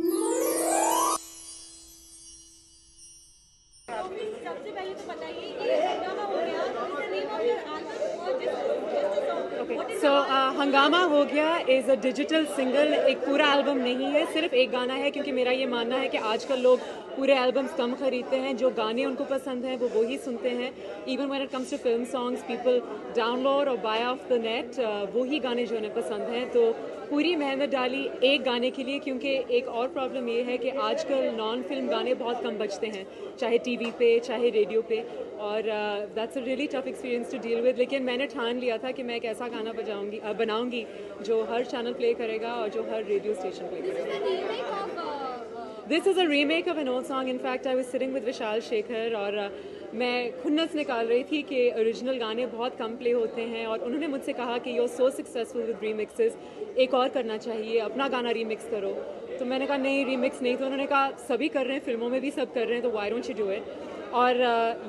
सबसे पहले तो बताइए ये हंगामा हो गया, is the name of your album और जस्ट सॉन्ग? सो हंगामा हो गया इज़ अ डिजिटल सिंगल, एक पूरा एल्बम नहीं है, सिर्फ एक गाना है, क्योंकि मेरा ये मानना है कि आजकल लोग पूरे एल्बम्स कम खरीदते हैं, जो गाने उनको पसंद हैं वो ही सुनते हैं. Even when it comes to film songs people download और बाय ऑफ द नेट वो ही गाने जो उन्हें पसंद हैं. तो पूरी मेहनत डाली एक गाने के लिए, क्योंकि एक और प्रॉब्लम ये है कि आजकल नॉन फिल्म गाने बहुत कम बजते हैं, चाहे टीवी पे चाहे रेडियो पे, और that's a really tough experience to deal with. लेकिन मैंने ठान लिया था कि मैं एक ऐसा गाना बनाऊंगी जो हर चैनल प्ले करेगा और जो हर रेडियो स्टेशन प्ले करेगा. This is a remake of an old song. In fact, I was sitting with Vishal Shekhar और मैं खुन्नस निकाल रही थी कि ओरिजिनल गाने बहुत कम प्ले होते हैं, और उन्होंने मुझसे कहा कि you are so successful with remixes, एक और करना चाहिए, अपना गाना रीमिक्स करो. तो मैंने कहा नहीं, रीमिक्स नहीं. तो उन्होंने कहा सभी कर रहे हैं, फिल्मों में भी सब कर रहे हैं, तो why don't you do it. और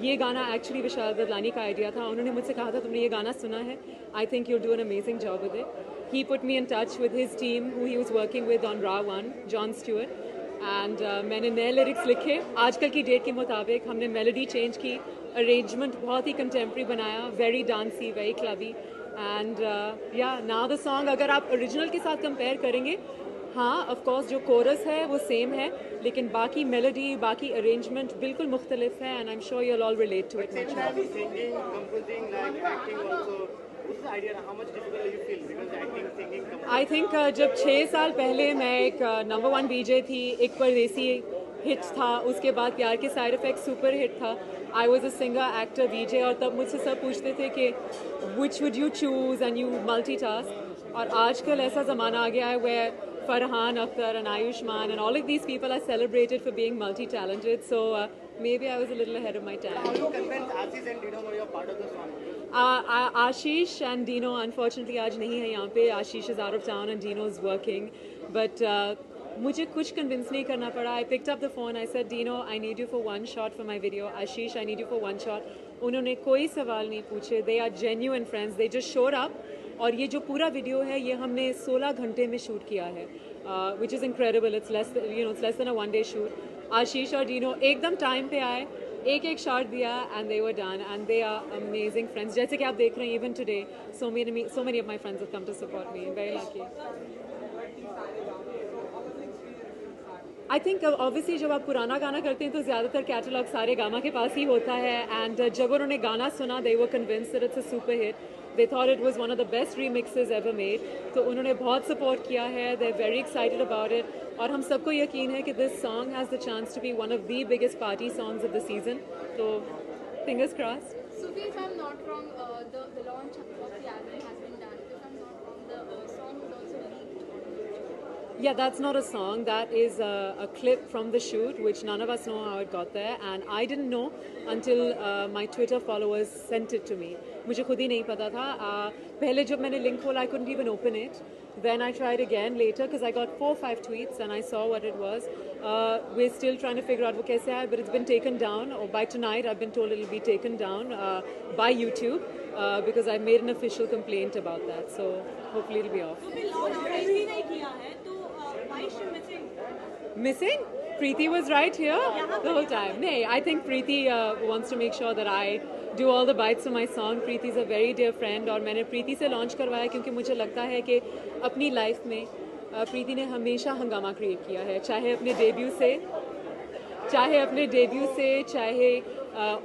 ये गाना एक्चुअली विशाल ददलानी का आइडिया था. उन्होंने मुझसे कहा था तुमने ये गाना सुना है, I think you do an amazing job with it. He put me in touch with his team who he was working with on Raw 1, John Stewart. And मैंने नए लिरिक्स लिखे आजकल की डेट के मुताबिक. हमने मेलोडी चेंज की, arrangement बहुत ही कंटेम्प्रेरी बनाया, वेरी डांसी, वेरी क्लबी. एंड या नाउ द सॉन्ग अगर आप ओरिजिनल के साथ कंपेयर करेंगे, हाँ ऑफ कोर्स जो कोरस है वो सेम है, लेकिन बाकी मेलोडी बाकी अरेंजमेंट बिल्कुल मुख्तलिफ है. And I am sure you all relate to it. I think जब 6 साल पहले मैं एक नंबर 1 वीजे थी, एक परदेसी हिट था, उसके बाद प्यार के साइड इफेक्ट सुपर हिट था. I was a singer actor VJ, और तब मुझसे सब पूछते थे कि which would you choose and you multitask. और आजकल ऐसा ज़माना आ गया है where Farhan Akhtar and Ayushmann and all of these people are celebrated for being multi-talented. So maybe I was a little ahead of my time. How do you convince Ashish and Dino that you're part of the song? Ashish and Dino unfortunately आज नहीं है यहाँ पे. Ashish is out of town and Dino is working. But मुझे कुछ convince नहीं करना पड़ा. I picked up the phone. I said, Dino, I need you for one shot for my video. Ashish, I need you for one shot. उन्होंने कोई सवाल नहीं पूछे. They are genuine friends. They just showed up. और ये जो पूरा video है ये हमने 16 घंटे में शूट किया है, which is incredible. It's less than a 1 day shoot. Ashish और डीनो एकदम टाइम पे आए, एक शॉट दिया, and they were done, and they are amazing friends. जैसे कि आप देख रहे हैं even today so many of my friends have come to support me. Very lucky. I think obviously जब आप पुराना गाना करते हैं तो ज़्यादातर कैटलॉग सारे गामा के पास ही होता है. एंड जब उन्होंने गाना सुना they were convinced that it's a super hit. They thought it was one of the best remixes ever made. तो उन्होंने बहुत support किया है. They're very excited about it. और हम सबको यकीन है कि this song has the chance to be one of the biggest party songs of the season. तो fingers crossed. Sufi, if I'm not wrong, the launch of the album has been done. If I'm not wrong, the song was also leaked. Yeah, that's not a song. That is a clip from the shoot, which none of us know how it got there. And I didn't know until my Twitter followers sent it to me. मुझे खुद ही नहीं पता था. पहले जब मैंने link खोला I couldn't even open it. Then I tried again later because I got 4-5 tweets and I saw what it was. We're still trying to figure out वो कैसे आया, but it's been taken down. Or by tonight I've been told it'll be taken down by YouTube because I made an official complaint about that. So hopefully it'll be off. तो फिर launch नहीं किया है तो why is she missing? Missing? Preeti was right here the whole time. No, I think Preeti wants to make sure that I do all the bites of my song. Preeti is a very dear friend और मैंने प्रीति से launch करवाया क्योंकि मुझे लगता है कि अपनी लाइफ में प्रीति ने हमेशा हंगामा क्रिएट किया है, चाहे अपने डेब्यू से, चाहे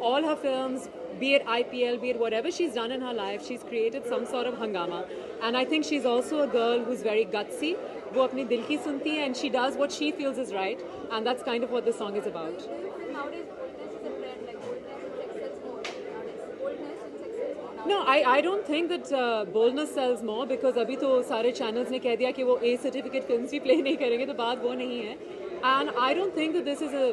all her films, be it IPL, be it whatever she's done in her life, she's created some sort of hangama. And I think she's also a girl who's very gutsy. वो अपने दिल की सुनती है and she does what she feels is right, and that's kind of what the song is about. Nowadays, boldness is a trend. Like boldness sells more. Nowadays, boldness and sex sells more. No, I don't think that boldness sells more because अभी तो सारे channels ने कह दिया कि वो A certificate films भी play नहीं करेंगे, तो बात वो नहीं है. And I don't think that this is a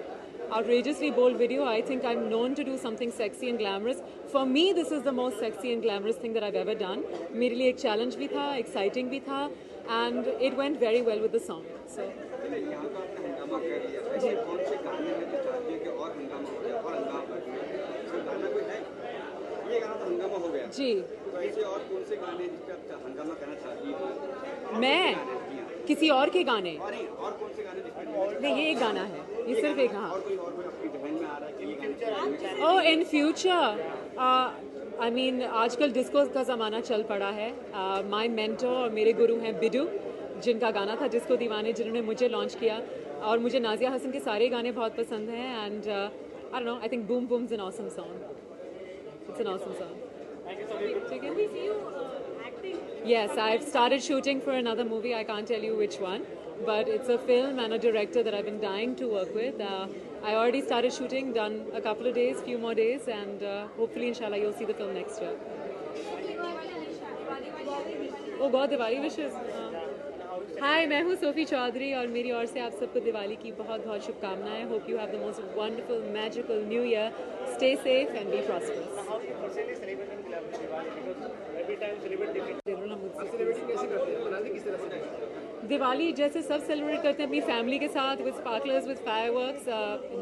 outrageously bold video. I think I'm known to do something sexy and glamorous. For me, this is the most sexy and glamorous thing that I've ever done. मेरे लिए एक challenge भी था, exciting भी था, and it went very well with the song. So. जी मैं किसी और के गाने नहीं, ये एक गाना है, ये सिर्फ एक। हाँ, ओह इन फ्यूचर आई मीन आजकल डिस्को का ज़माना चल पड़ा है। माय मेंटर और मेरे गुरु हैं बिडू, जिनका गाना था डिस्को दीवाने, जिन्होंने मुझे लॉन्च किया, और मुझे नाजिया हसन के सारे गाने बहुत पसंद हैं। And I don't know, I think boom बूम्स an awesome song, it's an awesome song. ठीक है। We see you acting. Yes, I've started shooting for another movie. I can't tell you which one, but it's a film and a director that I've been dying to work with. I already started shooting, done a couple of days, few more days, and hopefully, inshallah, you'll see the film next year. Oh God, Diwali wishes. Hi, मैं हूँ Sophie Chaudhary, और मेरी ओर से आप सबको दिवाली की बहुत बहुत शुभकामनाएं. Hope you have the most wonderful, magical New Year. Stay safe and be prosperous. How do you personally celebrate in Diwali? Because every time celebrate different. Celebration कैसे करते हैं, मनाते किस तरह से? दिवाली जैसे सब सेलिब्रेट करते हैं अपनी फैमिली के साथ, with sparklers, with fireworks,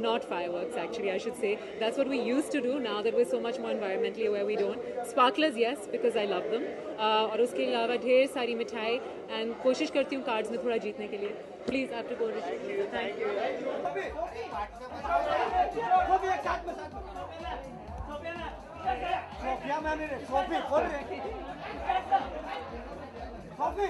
not fireworks actually I should say, that's what we used to do. Now that we're so much more environmentally aware, we don't. Sparklers yes, because I love them, और उसके अलावा ढेर सारी मिठाई, and कोशिश करती हूँ cards में थोड़ा जीतने के लिए. Please after go thank you. Sophia ma'am Sophie खोल रहे सोफी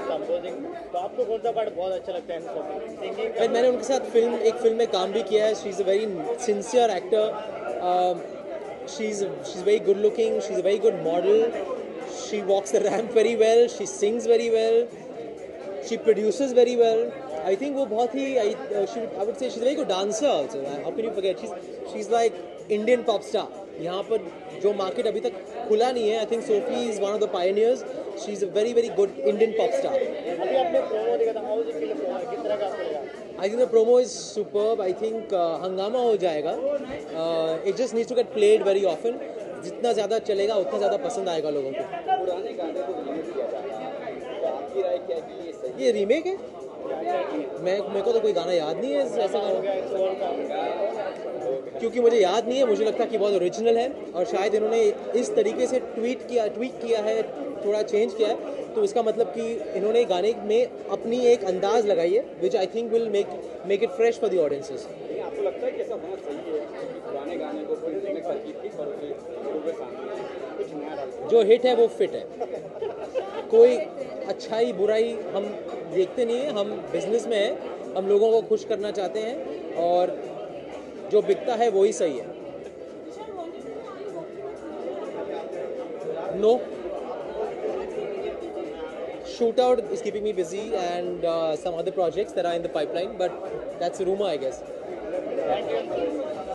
कंपोजिंग, तो आपको कौन सा पार्ट बहुत अच्छा लगता है सिंगिंग? मैंने उनके साथ एक फिल्म में काम भी किया है. She is a very sincere actor. She's very good looking, she's a very good model, she walks the ramp very well, she sings very well, she produces very well. I think वो बहुत ही I would say she's a very good dancer also. How can you forget? She's like Indian pop star. यहाँ पर जो market अभी तक खुला नहीं है, I think Sophie is one of the pioneers. She's a very very good Indian pop star. अभी आपने प्रोमो देखा था, हाउ वाज इट फील? किस तरह का आपको लगा? I think the promo is superb. I think हंगामा हो जाएगा. It just needs to get played very often. जितना ज़्यादा चलेगा उतना ज़्यादा पसंद आएगा लोगों को. पुराने गाने को रीमेक किया जा रहा है, तो आपकी राय क्या है कि ये सही ये रीमेक है? मेरे को तो कोई गाना याद नहीं है ऐसा गाना, क्योंकि मुझे याद नहीं है. मुझे लगता है कि बहुत ओरिजिनल है, और शायद इन्होंने इस तरीके से ट्वीट किया है, थोड़ा चेंज किया है, तो इसका मतलब कि इन्होंने गाने में अपनी एक अंदाज लगाई है, which I think will make it fresh for the audiences. आपको लगता है कि ऐसा होना चाहिए कि पुराने गाने को फिर रीमेक करके ठीक और कुछ नया डाल? जो हिट है वो फिट है. कोई अच्छाई बुराई हम देखते नहीं है, हम बिजनेस में हैं, हम लोगों को खुश करना चाहते हैं, और जो बिकता है वही सही है. No, Shootout is keeping me busy, and some other projects that are in the pipeline, but that's a rumor, I guess. Thank you.